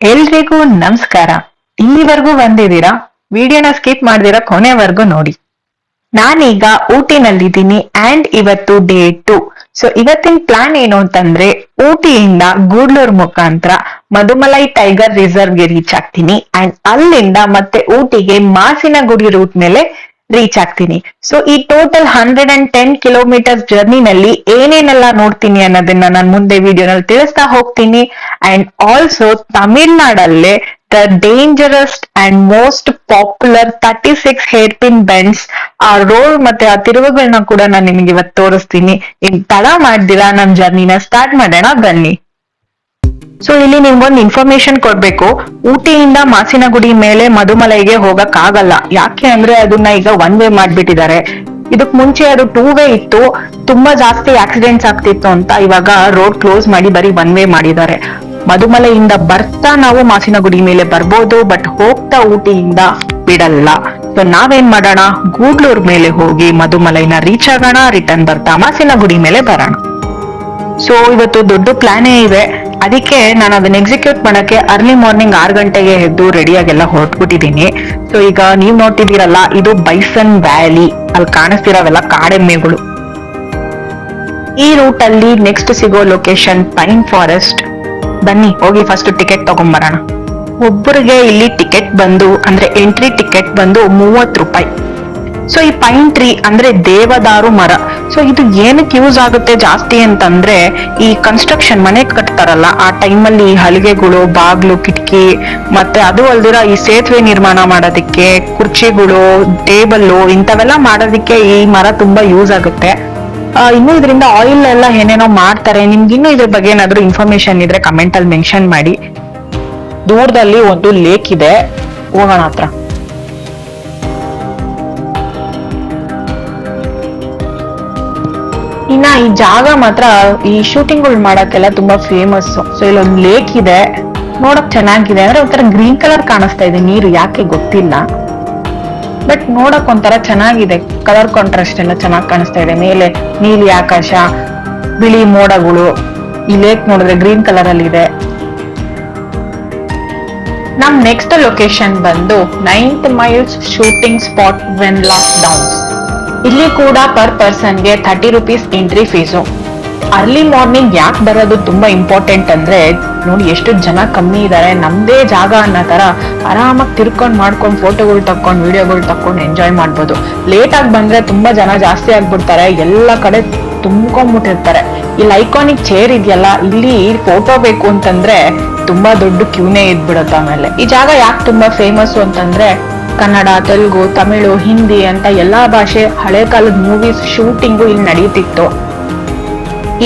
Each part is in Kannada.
ಎಲ್ರಿಗೂ ನಮಸ್ಕಾರ. ಇಲ್ಲಿವರೆಗೂ ಬಂದಿದ್ದೀರಾ, ವಿಡಿಯೋನ ಸ್ಕಿಪ್ ಮಾಡ್ದಿರಾ ಕೊನೆವರೆಗೂ ನೋಡಿ. ನಾನೀಗ ಊಟಿನಲ್ಲಿದ್ದೀನಿ ಅಂಡ್ ಇವತ್ತು ಡೇ 2. ಸೊ ಇವತ್ತಿನ ಪ್ಲಾನ್ ಏನು ಅಂತಂದ್ರೆ, ಊಟಿಯಿಂದ ಗೂಡ್ಲೂರ್ ಮುಖಾಂತರ ಮಧುಮಲೈ ಟೈಗರ್ ರಿಸರ್ವ್ಗೆ ರೀಚ್ ಆಗ್ತೀನಿ ಅಂಡ್ ಅಲ್ಲಿಂದ ಮತ್ತೆ ಊಟಿಗೆ ಮಾಸಿನಗುಡಿ ರೂಟ್ ಮೇಲೆ ರೀಚ್ ಆಗ್ತೀನಿ. ಸೊ ಈ ಟೋಟಲ್ 110 ಕಿಲೋಮೀಟರ್ಸ್ ಜರ್ನಿನಲ್ಲಿ ಏನೇನೆಲ್ಲ ನೋಡ್ತೀನಿ ಅನ್ನೋದನ್ನ ನಾನು ಮುಂದೆ ವಿಡಿಯೋನಲ್ಲಿ ತಿಳಿಸ್ತಾ ಹೋಗ್ತೀನಿ. ಅಂಡ್ ಆಲ್ಸೋ ತಮಿಳ್ನಾಡಲ್ಲೇ the dangerousest and most popular 36 hair pin bends ಆ ರೋಡ್ ಮತ್ತೆ ಆ ತಿರುವುಗಳನ್ನ ಕೂಡ ನಾನು ನಿಮಗೆ ಇವತ್ತು ತೋರಿಸ್ತೀನಿ. ಇನ್ ತಡ ಮಾಡ್ದಿರಾ ನಮ್ ಜರ್ನಿನ ಸ್ಟಾರ್ಟ್ ಮಾಡೋಣ ಬನ್ನಿ. ಸೊ ಇಲ್ಲಿ ನಿಮ್ಗೊಂದು ಇನ್ಫಾರ್ಮೇಶನ್ ಕೊಡ್ಬೇಕು. ಊಟಿಯಿಂದ ಮಾಸಿನಗುಡಿ ಮೇಲೆ ಮಧುಮಲೈಗೆ ಹೋಗಕ್ ಆಗಲ್ಲ. ಯಾಕೆ ಅಂದ್ರೆ ಅದನ್ನ ಈಗ 1 ವೇ ಮಾಡ್ಬಿಟ್ಟಿದ್ದಾರೆ. ಇದಕ್ ಮುಂಚೆ ಅದು 2 ವೇ ಇತ್ತು. ತುಂಬಾ ಜಾಸ್ತಿ ಆಕ್ಸಿಡೆಂಟ್ಸ್ ಆಗ್ತಿತ್ತು ಅಂತ ಇವಾಗ ರೋಡ್ ಕ್ಲೋಸ್ ಮಾಡಿ ಬರೀ 1 ವೇ ಮಾಡಿದ್ದಾರೆ. ಮಧುಮಲೈಯಿಂದ ಬರ್ತಾ ನಾವು ಮಾಸಿನಗುಡಿ ಮೇಲೆ ಬರ್ಬೋದು, ಬಟ್ ಹೋಗ್ತಾ ಊಟಿಯಿಂದ ಬಿಡಲ್ಲ. ಸೊ ನಾವೇನ್ ಮಾಡೋಣ, ಗೂಡ್ಲೂರ್ ಮೇಲೆ ಹೋಗಿ ಮಧುಮಲೈನ ರೀಚ್ ಆಗೋಣ, ರಿಟರ್ನ್ ಬರ್ತಾ ಮಾಸಿನಗುಡಿ ಮೇಲೆ ಬರೋಣ. ಸೊ ಇವತ್ತು ದೊಡ್ಡ ಪ್ಲಾನೇ ಇದೆ. ಅದಕ್ಕೆ ನಾನು ಅದನ್ನ ಎಕ್ಸಿಕ್ಯೂಟ್ ಮಾಡಕ್ಕೆ ಅರ್ಲಿ ಮಾರ್ನಿಂಗ್ 6 ಗಂಟೆಗೆ ಎದ್ದು ರೆಡಿಯಾಗೆಲ್ಲ ಹೊರಟ್ಬಿಟ್ಟಿದೀನಿ. ಸೊ ಈಗ ನೀವ್ ನೋಡ್ತಿದ್ದೀರಲ್ಲ, ಇದು ಬೈಸನ್ ವ್ಯಾಲಿ. ಅಲ್ಲಿ ಕಾಣಿಸ್ತಿರೋವೆಲ್ಲ ಕಾಡೆಮ್ಮೆಗಳು. ಈ ರೂಟ್ ಅಲ್ಲಿ ನೆಕ್ಸ್ಟ್ ಸಿಗೋ ಲೊಕೇಶನ್ ಪೈನ್ ಫಾರೆಸ್ಟ್. ಬನ್ನಿ ಹೋಗಿ ಫಸ್ಟ್ ಟಿಕೆಟ್ ತಗೊಂಡ್ಬರೋಣ. ಒಬ್ಬರಿಗೆ ಇಲ್ಲಿ ಟಿಕೆಟ್ ಬಂದು ಅಂದ್ರೆ ಎಂಟ್ರಿ ಟಿಕೆಟ್ ಬಂದು 30 ರೂಪಾಯಿ. ಸೊ ಈ ಪೈನ್ ಟ್ರೀ ಅಂದ್ರೆ ದೇವದಾರು ಮರ. ಸೊ ಇದು ಏನಕ್ಕೆ ಯೂಸ್ ಆಗುತ್ತೆ ಜಾಸ್ತಿ ಅಂತಂದ್ರೆ, ಈ ಕನ್ಸ್ಟ್ರಕ್ಷನ್ ಮನೆ ಕಟ್ತಾರಲ್ಲ ಆ ಟೈಮಲ್ಲಿ ಹಲಿಗೆಗಳು, ಬಾಗ್ಲು, ಕಿಟಕಿ ಮತ್ತೆ ಅದು ಅಲ್ದಿರ ಈ ಸೇತುವೆ ನಿರ್ಮಾಣ ಮಾಡೋದಿಕ್ಕೆ, ಕುರ್ಚಿಗಳು, ಟೇಬಲ್ಲು ಇಂಥವೆಲ್ಲ ಮಾಡೋದಿಕ್ಕೆ ಈ ಮರ ತುಂಬಾ ಯೂಸ್ ಆಗುತ್ತೆ. ಇನ್ನು ಇದರಿಂದ ಆಯಿಲ್ ಎಲ್ಲ ಏನೇನೋ ಮಾಡ್ತಾರೆ. ನಿಮ್ಗೆ ಇನ್ನು ಇದ್ರ ಬಗ್ಗೆ ಏನಾದ್ರು ಇನ್ಫಾರ್ಮೇಶನ್ ಇದ್ರೆ ಕಮೆಂಟ್ ಅಲ್ಲಿ ಮೆನ್ಷನ್ ಮಾಡಿ. ದೂರದಲ್ಲಿ ಒಂದು ಲೇಕ್ ಇದೆ, ಹೋಗೋಣ ಹತ್ರ. ಇನ್ನ ಈ ಜಾಗ ಮಾತ್ರ ಈ ಶೂಟಿಂಗ್ ಮಾಡಕ್ಕೆಲ್ಲ ತುಂಬಾ ಫೇಮಸ್. ಸೊ ಇಲ್ಲೊಂದು ಲೇಕ್ ಇದೆ, ನೋಡಕ್ ಚೆನ್ನಾಗಿದೆ. ಅಂದ್ರೆ ಒಂಥರ ಗ್ರೀನ್ ಕಲರ್ ಕಾಣಿಸ್ತಾ ಇದೆ ನೀರು, ಯಾಕೆ ಗೊತ್ತಿಲ್ಲ, ಬಟ್ ನೋಡಕ್ ಒಂಥರ ಚೆನ್ನಾಗಿದೆ. ಕಲರ್ ಕಾಂಟ್ರಾಸ್ಟ್ ಎಲ್ಲ ಚೆನ್ನಾಗಿ ಕಾಣಿಸ್ತಾ ಇದೆ. ಮೇಲೆ ನೀಲಿ ಆಕಾಶ, ಬಿಳಿ ಮೋಡಗಳು. ಈ ಲೇಕ್ ನೋಡಿದ್ರೆ ಗ್ರೀನ್ ಕಲರ್ ಅಲ್ಲಿ ಇದೆ. ನಮ್ ನೆಕ್ಸ್ಟ್ ಲೊಕೇಶನ್ ಬಂದು 9th miles shooting spot when lockdowns. ಇಲ್ಲಿ ಕೂಡ ಪರ್ ಪರ್ಸನ್ಗೆ 30 rupees entry fees. Early morning ಯಾಕೆ ಬರೋದು ತುಂಬಾ ಇಂಪಾರ್ಟೆಂಟ್ ಅಂದ್ರೆ, ನೋಡಿ ಎಷ್ಟು ಜನ ಕಮ್ಮಿ ಇದ್ದಾರೆ. ನಮ್ದೇ ಜಾಗ ಅನ್ನೋ ತರ ಆರಾಮಾಗಿ ತಿರ್ಕೊಂಡ್ ಮಾಡ್ಕೊಂಡ್ ಫೋಟೋಗಳು ತಕೊಂಡ್ ವಿಡಿಯೋಗಳು ತಕೊಂಡ್ ಎಂಜಾಯ್ ಮಾಡ್ಬೋದು. ಲೇಟ್ ಆಗಿ ಬಂದ್ರೆ ತುಂಬಾ ಜನ ಜಾಸ್ತಿ ಆಗ್ಬಿಡ್ತಾರೆ, ಎಲ್ಲ ಕಡೆ ತುಂಬ್ಕೊಂಡ್ಬಿಟ್ಟಿರ್ತಾರೆ. ಇಲ್ಲಿ ಐಕಾನಿಕ್ ಚೇರ್ ಇದೆಯಲ್ಲ, ಇಲ್ಲಿ ಫೋಟೋ ಬೇಕು ಅಂತಂದ್ರೆ ತುಂಬಾ ದೊಡ್ಡ ಕ್ಯೂನೇ ಇದ್ಬಿಡುತ್ತೆ. ಆಮೇಲೆ ಈ ಜಾಗ ಯಾಕೆ ತುಂಬಾ ಫೇಮಸ್ ಅಂತಂದ್ರೆ, ಕನ್ನಡ, ತೆಲುಗು, ತಮಿಳು, ಹಿಂದಿ ಅಂತ ಎಲ್ಲಾ ಭಾಷೆ ಹಳೆ ಕಾಲದ ಮೂವೀಸ್ ಶೂಟಿಂಗು ಇಲ್ಲಿ ನಡೀತಿತ್ತು.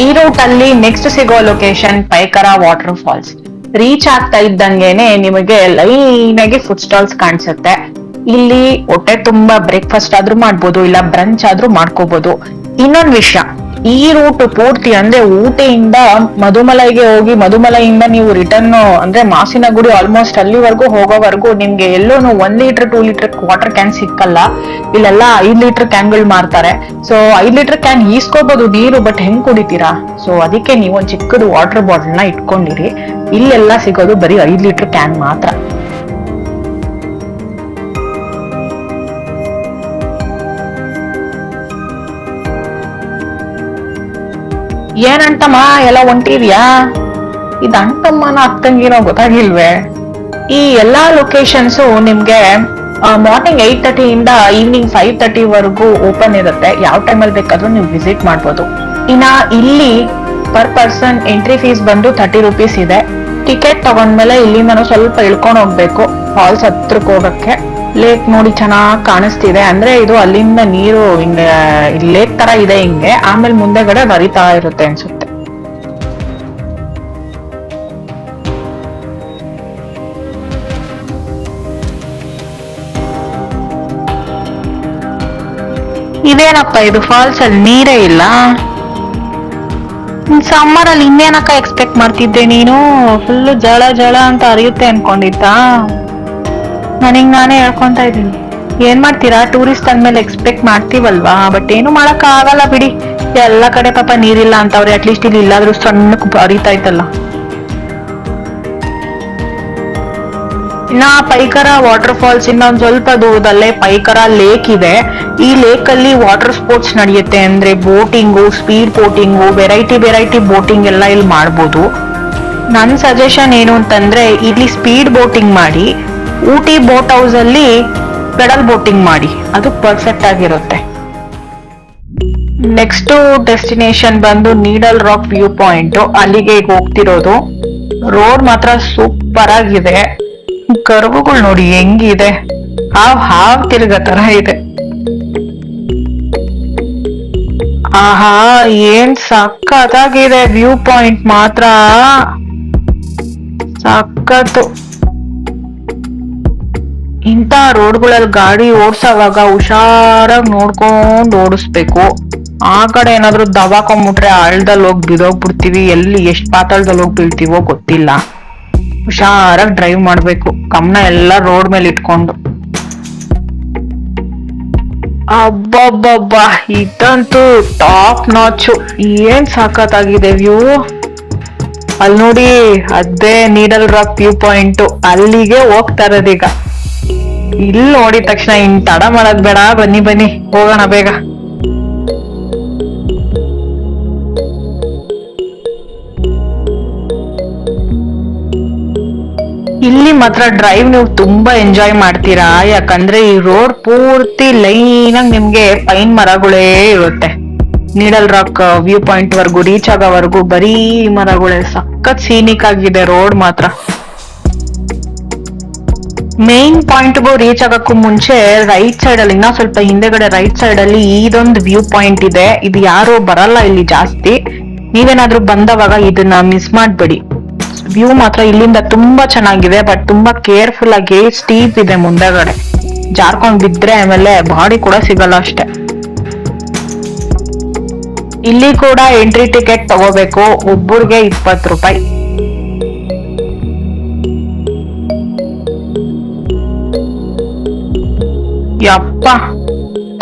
ಈ ರೂಟ್ ಅಲ್ಲಿ ನೆಕ್ಸ್ಟ್ ಸಿಗೋ ಲೊಕೇಶನ್ ಪೈಕರ ವಾಟರ್ ಫಾಲ್ಸ್. ರೀಚ್ ಆಗ್ತಾ ಇದ್ದಂಗೆನೆ ನಿಮಗೆ ಲೈನ್ ಆಗಿ ಫುಡ್ ಸ್ಟಾಲ್ಸ್ ಕಾಣಿಸುತ್ತೆ. ಇಲ್ಲಿ ಹೊಟ್ಟೆ ತುಂಬಾ ಬ್ರೇಕ್ಫಾಸ್ಟ್ ಆದ್ರೂ ಮಾಡ್ಬೋದು, ಇಲ್ಲ ಬ್ರಂಚ್ ಆದ್ರೂ ಮಾಡ್ಕೋಬಹುದು. ಇನ್ನೊಂದ್ ವಿಷಯ, ಈ ರೂಟ್ ಪೂರ್ತಿ ಅಂದ್ರೆ ಊಟಿಯಿಂದ ಮಧುಮಲೈಗೆ ಹೋಗಿ ಮಧುಮಲೈಯಿಂದ ನೀವು ರಿಟರ್ನ್ ಅಂದ್ರೆ ಮಾಸಿನಗುಡಿ ಆಲ್ಮೋಸ್ಟ್ ಅಲ್ಲಿವರೆಗೂ ಹೋಗೋವರೆಗೂ ನಿಮ್ಗೆ ಎಲ್ಲೋನು 1 ಲೀಟರ್ 2 ಲೀಟರ್ ವಾಟರ್ ಕ್ಯಾನ್ ಸಿಕ್ಕಲ್ಲ. ಇಲ್ಲೆಲ್ಲ 5 ಲೀಟರ್ ಕ್ಯಾನ್ಗಳು ಮಾರ್ತಾರೆ. ಸೊ 5 ಲೀಟರ್ ಕ್ಯಾನ್ ಈಸ್ಕೋಬಹುದು ನೀರು, ಬಟ್ ಹೆಂಗ್ ಕುಡಿತೀರಾ? ಸೊ ಅದಕ್ಕೆ ನೀವು ಒಂದ್ ಚಿಕ್ಕದು ವಾಟರ್ ಬಾಟಲ್ ನ ಇಟ್ಕೊಂಡಿರಿ. ಇಲ್ಲೆಲ್ಲ ಸಿಗೋದು ಬರೀ 5 ಲೀಟರ್ ಕ್ಯಾನ್ ಮಾತ್ರ. ಏನಂತಮ್ಮ ಎಲ್ಲ ಹೊಂಟಿದ್ಯಾ? ಇದು ಅಂಟಮ್ಮನ ಅಕ್ಕಂಗಿರೋ ಗೊತ್ತಾಗಿಲ್ವೇ? ಈ ಎಲ್ಲಾ ಲೊಕೇಶನ್ಸ್ ನಿಮ್ಗೆ ಮಾರ್ನಿಂಗ್ 8:30 ಇಂದ ಈವ್ನಿಂಗ್ 5:30 ವರೆಗೂ ಓಪನ್ ಇರುತ್ತೆ. ಯಾವ ಟೈಮಲ್ಲಿ ಬೇಕಾದ್ರೂ ನೀವು ವಿಸಿಟ್ ಮಾಡ್ಬೋದು. ಇನ್ನ ಇಲ್ಲಿ ಪರ್ ಪರ್ಸನ್ ಎಂಟ್ರಿ ಫೀಸ್ ಬಂದು 30 ರುಪೀಸ್ ಇದೆ. ಟಿಕೆಟ್ ತಗೊಂಡ್ಮೇಲೆ ಇಲ್ಲಿಂದ ಸ್ವಲ್ಪ ಇಳ್ಕೊಂಡು ಹೋಗ್ಬೇಕು ಫಾಲ್ಸ್ ಹತ್ರಕ್ಕೆ ಹೋಗಕ್ಕೆ. ಲೇಕ್ ನೋಡಿ ಚೆನ್ನಾಗ್ ಕಾಣಿಸ್ತಿದೆ. ಅಂದ್ರೆ ಇದು ಅಲ್ಲಿಂದ ನೀರು ಹಿಂಗ ಲೇಕ್ ತರ ಇದೆ ಹಿಂಗೆ, ಆಮೇಲೆ ಮುಂದೆಗಡೆ ಬರಿತಾ ಇರುತ್ತೆ ಅನ್ಸುತ್ತೆ. ಇದೇನಪ್ಪ ಇದು, ಫಾಲ್ಸ್ ಅಲ್ಲಿ ನೀರೇ ಇಲ್ಲ. ಸಮ್ಮರ್ ಅಲ್ಲಿ ಇನ್ನೇನಕ್ಕ ಎಕ್ಸ್ಪೆಕ್ಟ್ ಮಾಡ್ತಿದ್ದೆ ನೀನು? ಫುಲ್ ಜಳ ಜಳ ಅಂತ ಹರಿಯುತ್ತೆ ಅನ್ಕೊಂಡಿತ್ತಾ? ನನಗ್ ನಾನೇ ಹೇಳ್ಕೊಂತ ಇದ್ದೀನಿ. ಏನ್ ಮಾಡ್ತೀರಾ, ಟೂರಿಸ್ಟ್ ಅಂದ್ಮೇಲೆ ಎಕ್ಸ್ಪೆಕ್ಟ್ ಮಾಡ್ತೀವಲ್ವಾ, ಬಟ್ ಏನು ಮಾಡಕ್ ಆಗಲ್ಲ ಬಿಡಿ. ಎಲ್ಲ ಕಡೆ ಪಾಪ ನೀರಿಲ್ಲ ಅಂತವ್ರೆ, ಅಟ್ಲೀಸ್ಟ್ ಇಲ್ಲಿ ಇಲ್ಲಾದ್ರೂ ಸಣ್ಣಕ್ಕೆ ಹರಿತಾ ಇತ್ತಲ್ಲ. ಇನ್ನ ಪೈಕರ ವಾಟರ್ ಫಾಲ್ಸ್ ಇಂದ ಒಂದ್ ಸ್ವಲ್ಪ ದೂರದಲ್ಲೇ ಪೈಕರ ಲೇಕ್ ಇದೆ. ಈ ಲೇಕ್ ಅಲ್ಲಿ ವಾಟರ್ ಸ್ಪೋರ್ಟ್ಸ್ ನಡೆಯುತ್ತೆ, ಅಂದ್ರೆ boating, speed boating, variety boating ಎಲ್ಲ ಇಲ್ಲಿ ಮಾಡ್ಬೋದು. ನನ್ ಸಜೆಷನ್ ಏನು ಅಂತಂದ್ರೆ ಇಲ್ಲಿ ಸ್ಪೀಡ್ ಬೋಟಿಂಗ್ ಮಾಡಿ, ಊಟಿ ಬೋಟ್ ಹೌಸ್ ಅಲ್ಲಿ ಪೆಡಲ್ ಬೋಟಿಂಗ್ ಮಾಡಿ, ಅದು ಪರ್ಫೆಕ್ಟ್ ಆಗಿರುತ್ತೆ. ನೆಕ್ಸ್ಟ್ ಡೆಸ್ಟಿನೇಷನ್ ಬಂದು ನೀಡಲ್ ರಾಕ್ ವ್ಯೂ ಪಾಯಿಂಟ್, ಅಲ್ಲಿಗೆ ಈಗ ಹೋಗ್ತಿರೋದು. ರೋಡ್ ಮಾತ್ರ ಸೂಪರ್ ಆಗಿದೆ. ಕರ್ವುಗಳು ನೋಡಿ ಹೆಂಗಿದೆ, ಹಾವ್ ತಿರ್ಗೋ ತರ ಇದೆ. ಆಹಾ, ಏನ್ ಸಕ್ಕತ್ತಾಗಿದೆ ವ್ಯೂ ಪಾಯಿಂಟ್ ಮಾತ್ರ, ಸಕ್ಕತ್ತು. ಇಂಥ ರೋಡ್ಗಳಲ್ಲಿ ಗಾಡಿ ಓಡ್ಸೋವಾಗ ಹುಷಾರಾಗಿ ನೋಡ್ಕೊಂಡು ಓಡಿಸ್ಬೇಕು. ಆ ಕಡೆ ಏನಾದ್ರು ದವಾಕೊಂಬಿಟ್ರೆ ಆಳ್ದಲ್ಲಿ ಹೋಗಿ ಬಿದೋಗ್ಬಿಡ್ತೀವಿ, ಎಲ್ಲಿ ಎಷ್ಟ್ ಪಾತಾಳದಲ್ಲಿ ಹೋಗಿ ಬೀಳ್ತೀವೋ ಗೊತ್ತಿಲ್ಲ. ಹುಷಾರಾಗಿ ಡ್ರೈವ್ ಮಾಡ್ಬೇಕು, ಗಮನ ಎಲ್ಲ ರೋಡ್ ಮೇಲೆ ಇಟ್ಕೊಂಡು. ಅಬ್ಬಬ್ಬಬ್ಬಾ, ಇದಂತೂ ಟಾಪ್ ನಾಚ್, ಏನ್ ಸಾಕತ್ತಾಗಿದೆ ವ್ಯೂ. ಅಲ್ಲಿ ನೋಡಿ, ಅದೇ ನೀಡಲ್ ರಾಕ್ ವ್ಯೂ ಪಾಯಿಂಟ್, ಅಲ್ಲಿಗೆ ಹೋಗ್ತಾ ಇರೋದೀಗ. ಇಲ್ಲಿ ನೋಡಿದ ತಕ್ಷಣ ಇನ್ ತಡ ಮಾಡೋದ್ ಬೇಡ, ಬನ್ನಿ ಹೋಗೋಣ ಬೇಗ. ಇಲ್ಲಿ ಮಾತ್ರ ಡ್ರೈವ್ ನೀವು ತುಂಬಾ ಎಂಜಾಯ್ ಮಾಡ್ತೀರಾ, ಯಾಕಂದ್ರೆ ಈ ರೋಡ್ ಪೂರ್ತಿ ಲೈನ್ ಆಗಿ ನಿಮ್ಗೆ ಪೈನ್ ಮರಗಳೇ ಇರುತ್ತೆ. ನೀಡಲ್ ರಾಕ್ ವ್ಯೂ ಪಾಯಿಂಟ್ ವರ್ಗು ರೀಚ್ ಆಗೋವರೆಗೂ ಬರೀ ಮರಗಳೇ, ಸಖತ್ ಸೀನಿಕ್ ಆಗಿದೆ ರೋಡ್ ಮಾತ್ರ. ಮೇನ್ ಪಾಯಿಂಟ್ಗೂ ರೀಚ್ ಆಗಕ್ಕೂ ಮುಂಚೆ ರೈಟ್ ಸೈಡ್ ಅಲ್ಲಿ, ಇನ್ನ ಸ್ವಲ್ಪ ಹಿಂದೆಗಡೆ ರೈಟ್ ಸೈಡ್ ಅಲ್ಲಿ ಇದೊಂದು ವ್ಯೂ ಪಾಯಿಂಟ್ ಇದೆ. ಇದು ಯಾರು ಬರಲ್ಲ ಇಲ್ಲಿ ಜಾಸ್ತಿ, ನೀವೇನಾದ್ರೂ ಬಂದವಾಗ ಇದನ್ನ ಮಿಸ್ ಮಾಡ್ಬೇಡಿ. ವ್ಯೂ ಮಾತ್ರ ಇಲ್ಲಿಂದ ತುಂಬಾ ಚೆನ್ನಾಗಿದೆ, ಬಟ್ ತುಂಬಾ ಕೇರ್ಫುಲ್ ಆಗಿ ಸ್ಟೀಪ್ ಇದೆ ಮುಂದೆಗಡೆ, ಜಾರ್ಕೊಂಡ್ ಬಿದ್ರೆ ಆಮೇಲೆ ಬಾಡಿ ಕೂಡ ಸಿಗಲ್ಲ ಅಷ್ಟೇ. ಇಲ್ಲಿ ಕೂಡ ಎಂಟ್ರಿ ಟಿಕೆಟ್ ತಗೋಬೇಕು, ಒಬ್ಬರಿಗೆ 20 ರೂಪಾಯಿ. ಯಪ್ಪ,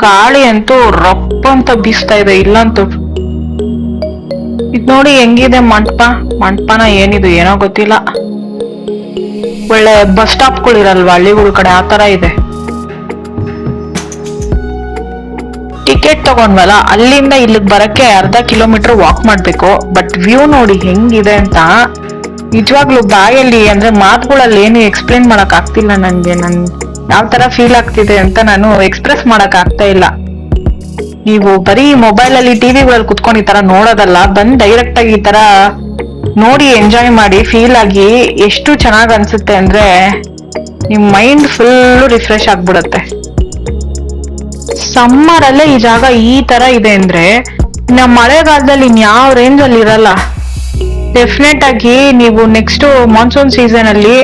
ಗಾಳಿ ಅಂತೂ ರಪ್ಪ ಅಂತ ಬೀಸ್ತಾ ಇದೆ ಇಲ್ಲಂತೂ. ಇದ್ ನೋಡಿ ಹೆಂಗಿದೆ ಮಂಟಪನ ಏನಿದು ಏನೋ ಗೊತ್ತಿಲ್ಲ. ಒಳ್ಳೆ ಬಸ್ ಸ್ಟಾಪ್ಗಳಿರಲ್ವಾ ಹಳ್ಳಿಗಳ ಕಡೆ, ಆ ತರ ಇದೆ. ಟಿಕೆಟ್ ತಗೊಂಡ್ವಲ್ಲ, ಅಲ್ಲಿಂದ ಇಲ್ಲಿಗೆ ಬರಕ್ಕೆ ಅರ್ಧ ಕಿಲೋಮೀಟರ್ ವಾಕ್ ಮಾಡ್ಬೇಕು. ಬಟ್ ವ್ಯೂ ನೋಡಿ ಹೆಂಗಿದೆ ಅಂತ, ನಿಜವಾಗ್ಲೂ ಬಾಯಲ್ಲಿ ಅಂದ್ರೆ ಮಾತುಗಳಲ್ಲಿ ಏನು ಎಕ್ಸ್ಪ್ಲೇನ್ ಮಾಡಕ್ ಆಗ್ತಿಲ್ಲ ನನ್ಗೆ. ಯಾವ ತರ ಫೀಲ್ ಆಗ್ತಿದೆ ಅಂತ ನಾನು ಎಕ್ಸ್ಪ್ರೆಸ್ ಮಾಡಕ್ ಆಗ್ತಾ ಇಲ್ಲ. ನೀವು ಬರೀ ಮೊಬೈಲ್ ಅಲ್ಲಿ ಟಿವಿಗಳಲ್ಲಿ ಕುತ್ಕೊಂಡು ಈ ತರ ನೋಡೋದಲ್ಲ, ಬಂದ್ ಡೈರೆಕ್ಟ್ ಆಗಿ ಈ ತರ ನೋಡಿ ಎಂಜಾಯ್ ಮಾಡಿ, ಫೀಲ್ ಆಗಿ ಎಷ್ಟು ಚೆನ್ನಾಗ್ ಅನ್ಸುತ್ತೆ ಅಂದ್ರೆ ನಿಮ್ ಮೈಂಡ್ ಫುಲ್ ರಿಫ್ರೆಶ್ ಆಗ್ಬಿಡತ್ತೆ. ಸಮ್ಮರ್ ಅಲ್ಲೇ ಈ ಜಾಗ ಈ ತರ ಇದೆ ಅಂದ್ರೆ ನಮ್ಮ ಮಳೆಗಾಲದಲ್ಲಿ ಇನ್ಯಾವ ರೇಂಜ್ ಅಲ್ಲಿ ಇರಲ್ಲ. ಡೆಫಿನೆಟ್ ಆಗಿ ನೀವು ನೆಕ್ಸ್ಟ್ ಮಾನ್ಸೂನ್ ಸೀಸನ್ ಅಲ್ಲಿ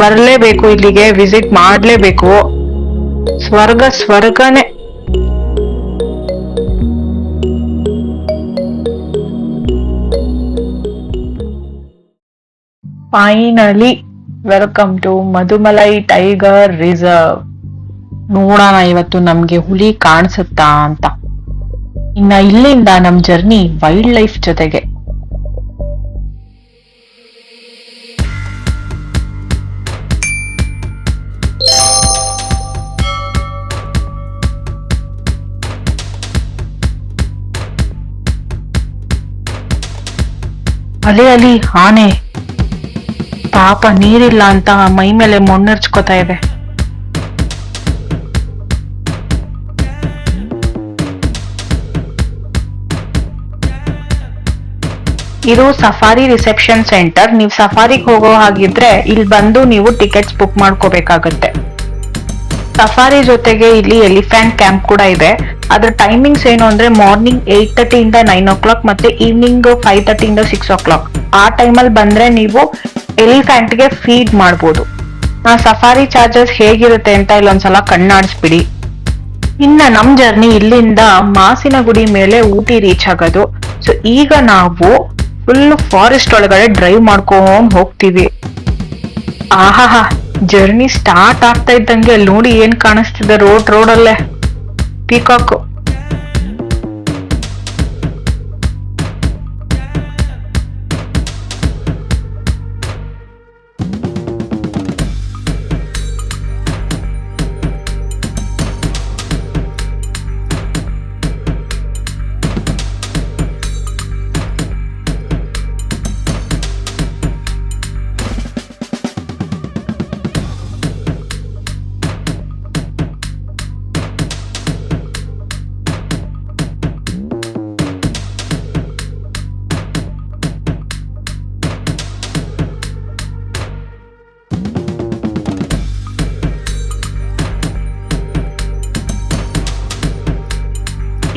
ಬರ್ಲೇಬೇಕು, ಇಲ್ಲಿಗೆ ವಿಸಿಟ್ ಮಾಡ್ಲೇಬೇಕು. ಸ್ವರ್ಗನೇ. Finally welcome to Mudumalai tiger reserve. ನೋಡೋಣ ಇವತ್ತು ನಮ್ಗೆ ಹುಲಿ ಕಾಣಿಸುತ್ತಾ ಅಂತ. ಇನ್ನ ಇಲ್ಲಿಂದ ನಮ್ ಜರ್ನಿ ವೈಲ್ಡ್ ಲೈಫ್ ಜೊತೆಗೆ. ಅಲ್ಲಿ ಆನೆ ಪಾಪ ನೀರಿಲ್ಲ ಅಂತ ಮೈ ಮೇಲೆ ಮಣ್ಣೆರ್ಚ್ಕೋತಾ ಇದೆ. ಇದು ಸಫಾರಿ ರಿಸೆಪ್ಷನ್ ಸೆಂಟರ್. ನೀವು ಸಫಾರಿಗೆ ಹೋಗೋ ಹಾಗಿದ್ರೆ ಇಲ್ಲಿ ಬಂದು ನೀವು ಟಿಕೆಟ್ಸ್ ಬುಕ್ ಮಾಡ್ಕೋಬೇಕಾಗತ್ತೆ. ಸಫಾರಿ ಜೊತೆಗೆ ಇಲ್ಲಿ ಎಲಿಫೆಂಟ್ ಕ್ಯಾಂಪ್ ಕೂಡ ಇದೆ. ಅದ್ರ ಟೈಮಿಂಗ್ಸ್ ಏನು ಅಂದ್ರೆ ಮಾರ್ನಿಂಗ್ 8:30 ಇಂದ 9 o'clock ಮತ್ತೆ ಈವ್ನಿಂಗ್ 5:30 ಇಂದ 6 o'clock. ಆ ಟೈಮಲ್ಲಿ ಬಂದ್ರೆ ನೀವು ಎಲಿಫೆಂಟ್ ಗೆ ಫೀಡ್ ಮಾಡ್ಬೋದು. ಸಫಾರಿ ಚಾರ್ಜಸ್ ಹೇಗಿರುತ್ತೆ ಅಂತ ಇಲ್ಲೊಂದ್ಸಲ ಕಣ್ಣಾಡಿಸ್ಬಿಡಿ. ಇನ್ನ ನಮ್ ಜರ್ನಿ ಇಲ್ಲಿಂದ ಮಾಸಿನಗುಡಿ ಮೇಲೆ ಊಟಿ ರೀಚ್ ಆಗೋದು. ಸೊ ಈಗ ನಾವು ಫುಲ್ ಫಾರೆಸ್ಟ್ ಒಳಗಡೆ ಡ್ರೈವ್ ಮಾಡ್ಕೊಂಡ್ ಹೋಗ್ತೀವಿ. ಆಹಾ, ಜರ್ನಿ ಸ್ಟಾರ್ಟ್ ಆಗ್ತಾ ಇದ್ದಂಗೆ ಅಲ್ಲಿ ನೋಡಿ ಏನ್ ಕಾಣಿಸ್ತಿದೆ ರೋಡಲ್ಲೇ, ಪೀಕಾಕ್.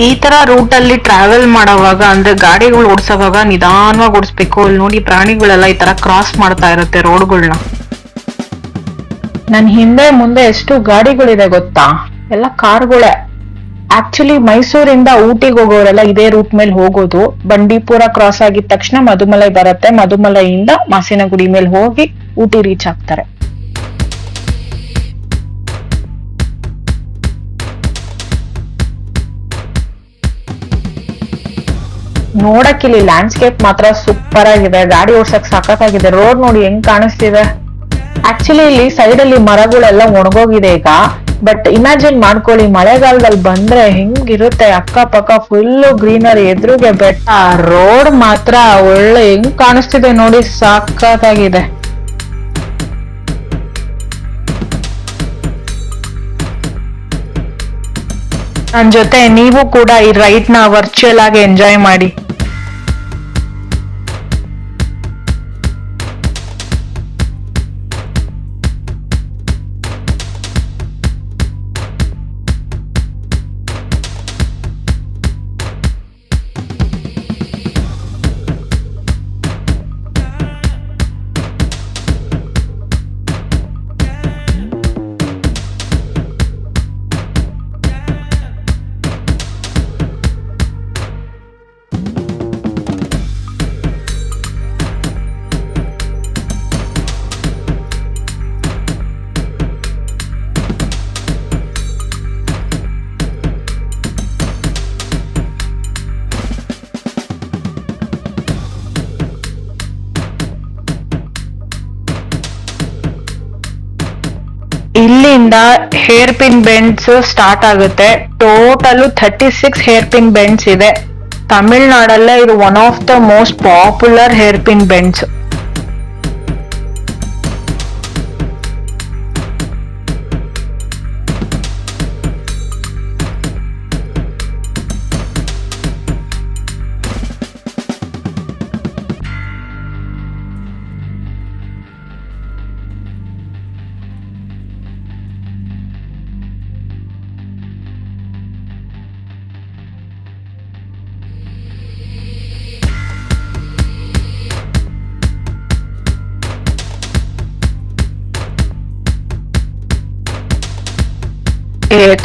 ಈ ತರ ರೂಟ್ ಅಲ್ಲಿ ಟ್ರಾವೆಲ್ ಮಾಡೋವಾಗ ಅಂದ್ರೆ ಗಾಡಿಗಳು ಓಡಿಸೋವಾಗ ನಿಧಾನವಾಗಿ ಓಡಿಸ್ಬೇಕು. ಅಲ್ಲಿ ನೋಡಿ ಪ್ರಾಣಿಗಳೆಲ್ಲ ಈ ತರ ಕ್ರಾಸ್ ಮಾಡ್ತಾ ಇರುತ್ತೆ ರೋಡ್ಗಳನ್ನ. ನನ್ ಹಿಂದೆ ಮುಂದೆ ಎಷ್ಟು ಗಾಡಿಗಳಿದೆ ಗೊತ್ತಾ, ಎಲ್ಲ ಕಾರ್ಗಳೇ. ಆಕ್ಚುಲಿ ಮೈಸೂರಿಂದ ಊಟಿಗೆ ಹೋಗೋರೆಲ್ಲ ಇದೇ ರೂಟ್ ಮೇಲೆ ಹೋಗೋದು. ಬಂಡೀಪುರ ಕ್ರಾಸ್ ಆಗಿದ ತಕ್ಷಣ ಮಧುಮಲೈ ಬರುತ್ತೆ, ಮಧುಮಲೈಯಿಂದ ಮಾಸಿನಗುಡಿ ಮೇಲೆ ಹೋಗಿ ಊಟಿ ರೀಚ್ ಆಗ್ತಾರೆ. ನೋಡಕ್ಕಿಲ್ಲಿ ಲ್ಯಾಂಡ್ಸ್ಕೇಪ್ ಮಾತ್ರ ಸೂಪರ್ ಆಗಿದೆ, ಗಾಡಿ ಓಡ್ಸಕ್ ಸಖತ್ತಾಗಿದೆ. ರೋಡ್ ನೋಡಿ ಹೆಂಗ್ ಕಾಣಿಸ್ತಿದೆ. ಆಕ್ಚುಲಿ ಇಲ್ಲಿ ಸೈಡ್ ಅಲ್ಲಿ ಮರಗಳೆಲ್ಲ ಒಣಗೋಗಿದೆ ಈಗ. ಬಟ್ ಇಮ್ಯಾಜಿನ್ ಮಾಡ್ಕೊಳ್ಳಿ, ಮಳೆಗಾಲದಲ್ಲಿ ಬಂದ್ರೆ ಹೆಂಗಿರುತ್ತೆ, ಅಕ್ಕಪಕ್ಕ ಫುಲ್ ಗ್ರೀನರಿ, ಎದುರುಗೆ ಬೆಟ್ಟ, ರೋಡ್ ಮಾತ್ರ ಒಳ್ಳೆ ಹೆಂಗ್ ಕಾಣಿಸ್ತಿದೆ ನೋಡಿ, ಸಖತ್ತಾಗಿದೆ. ನನ್ ಜೊತೆ ನೀವು ಕೂಡ ಈ ರೈಡ್ ನ ವರ್ಚುವಲ್ ಆಗಿ ಎಂಜಾಯ್ ಮಾಡಿ. ಇಲ್ಲಿಂದ ಹೇರ್ ಪಿನ್ ಬೆಂಡ್ಸ್ ಸ್ಟಾರ್ಟ್ ಆಗುತ್ತೆ. ಟೋಟಲ್ 36 ಹೇರ್ ಪಿನ್ ಬೆಂಡ್ಸ್ ಇದೆ. ತಮಿಳ್ನಾಡಲ್ಲೇ ಇದು one of the most popular hair pin bends.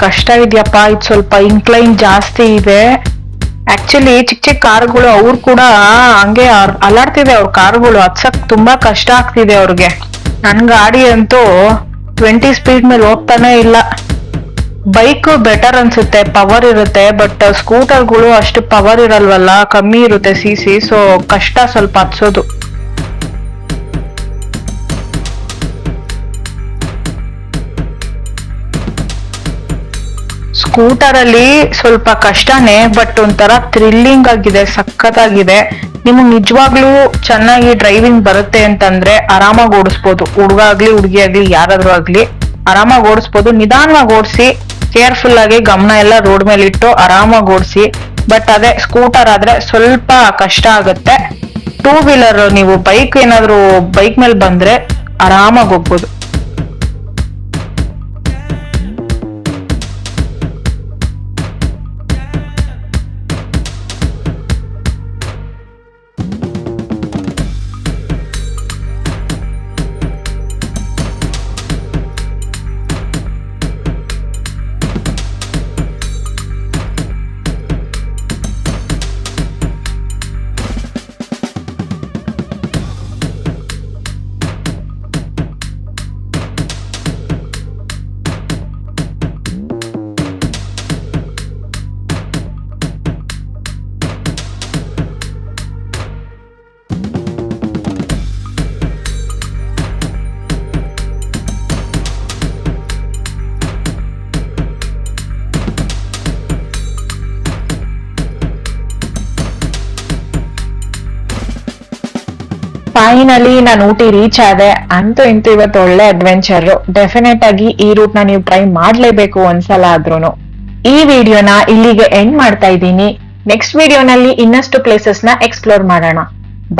ಕಷ್ಟ ಇದೆಯಪ್ಪ, ಇದು ಸ್ವಲ್ಪ ಇನ್ಕ್ಲೈನ್ ಜಾಸ್ತಿ ಇದೆ. ಆಕ್ಚುಲಿ ಚಿಕ್ಕ ಚಿಕ್ಕ ಕಾರ್ಗಳು ಅವ್ರು ಕೂಡ ಹಂಗೆ ಅಲಾಡ್ತಿದೆ, ಅವ್ರ ಕಾರ್ಗಳು ಹತ್ಸಕ್ ತುಂಬಾ ಕಷ್ಟ ಆಗ್ತಿದೆ ಅವ್ರಿಗೆ. ನನ್ ಗಾಡಿ ಅಂತೂ 20 ಸ್ಪೀಡ್ ಮೇಲೆ ಹೋಗ್ತಾನೆ ಇಲ್ಲ. ಬೈಕ್ ಬೆಟರ್ ಅನ್ಸುತ್ತೆ, ಪವರ್ ಇರುತ್ತೆ. ಬಟ್ ಸ್ಕೂಟರ್ಗಳು ಅಷ್ಟು ಪವರ್ ಇರಲ್ವಲ್ಲ, ಕಮ್ಮಿ ಇರುತ್ತೆ CC, ಸೊ ಕಷ್ಟ ಸ್ವಲ್ಪ ಹತ್ಸೋದು. ಸ್ಕೂಟರ್ ಅಲ್ಲಿ ಸ್ವಲ್ಪ ಕಷ್ಟನೇ, ಬಟ್ ಒಂಥರ ಥ್ರಿಲ್ಲಿಂಗ್ ಆಗಿದೆ, ಸಖತ್ತಾಗಿದೆ. ನಿಮ್ಗೆ ನಿಜವಾಗ್ಲೂ ಚೆನ್ನಾಗಿ ಡ್ರೈವಿಂಗ್ ಬರುತ್ತೆ ಅಂತಂದ್ರೆ ಆರಾಮಾಗಿ ಓಡಿಸ್ಬೋದು. ಹುಡುಗ ಆಗ್ಲಿ ಹುಡುಗಿ ಆಗ್ಲಿ ಯಾರಾದ್ರೂ ಆಗ್ಲಿ ಆರಾಮಾಗಿ ಓಡಿಸ್ಬೋದು. ನಿಧಾನವಾಗಿ ಓಡಿಸಿ, ಕೇರ್ಫುಲ್ ಆಗಿ ಗಮನ ಎಲ್ಲ ರೋಡ್ ಮೇಲೆ ಇಟ್ಟು ಆರಾಮಾಗಿ ಓಡಿಸಿ. ಬಟ್ ಅದೇ ಸ್ಕೂಟರ್ ಆದ್ರೆ ಸ್ವಲ್ಪ ಕಷ್ಟ ಆಗುತ್ತೆ. 2 ವೀಲರ್, ನೀವು ಬೈಕ್ ಏನಾದ್ರು ಬೈಕ್ ಮೇಲೆ ಬಂದ್ರೆ ಆರಾಮಾಗಿ ಹೋಗ್ಬೋದು. ಫೈನಲಿ ನಾನು ಊಟಿ ರೀಚ್ ಆದೆ. ಅಂತೂ ಇಂತೂ ಇವತ್ತು ಒಳ್ಳೆ ಅಡ್ವೆಂಚರ್. ಡೆಫಿನೆಟ್ ಆಗಿ ಈ ರೂಟ್ ನ ನೀವು ಟ್ರೈ ಮಾಡ್ಲೇಬೇಕು ಒಂದ್ಸಲ ಆದ್ರೂನು. ಈ ವಿಡಿಯೋನ ಇಲ್ಲಿಗೆ ಎಂಡ್ ಮಾಡ್ತಾ ಇದ್ದೀನಿ. ನೆಕ್ಸ್ಟ್ ವಿಡಿಯೋನಲ್ಲಿ ಇನ್ನಷ್ಟು ಪ್ಲೇಸಸ್ ನ ಎಕ್ಸ್ಪ್ಲೋರ್ ಮಾಡೋಣ.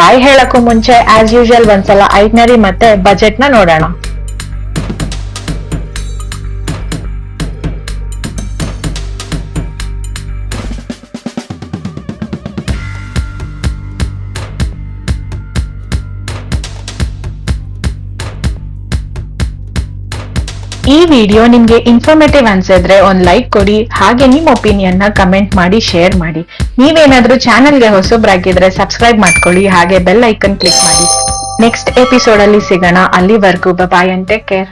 ಬಾಯ್ ಹೇಳಕ್ಕೂ ಮುಂಚೆ ಆಸ್ ಯೂಶುವಲ್ ಒಂದ್ಸಲ ಐಟ್ನರಿ ಮತ್ತೆ ಬಜೆಟ್ ನ ನೋಡೋಣ. ಈ ವಿಡಿಯೋ ನಿಮ್ಗೆ ಇನ್ಫಾರ್ಮೇಟಿವ್ ಅನ್ಸಿದ್ರೆ ಒಂದ್ ಲೈಕ್ ಕೊಡಿ, ಹಾಗೆ ನಿಮ್ ಒಪಿನಿಯನ್ ನ ಕಮೆಂಟ್ ಮಾಡಿ ಶೇರ್ ಮಾಡಿ. ನೀವೇನಾದ್ರೂ ಚಾನೆಲ್ಗೆ ಹೊಸಬ್ರಾಗಿದ್ರೆ ಸಬ್ಸ್ಕ್ರೈಬ್ ಮಾಡ್ಕೊಳ್ಳಿ, ಹಾಗೆ ಬೆಲ್ ಐಕನ್ ಕ್ಲಿಕ್ ಮಾಡಿ. ನೆಕ್ಸ್ಟ್ ಎಪಿಸೋಡ್ ಅಲ್ಲಿ ಸಿಗೋಣ. ಅಲ್ಲಿವರೆಗೂ ಬಾಯ್ ಅಂಡ್ ಟೇಕ್ ಕೇರ್.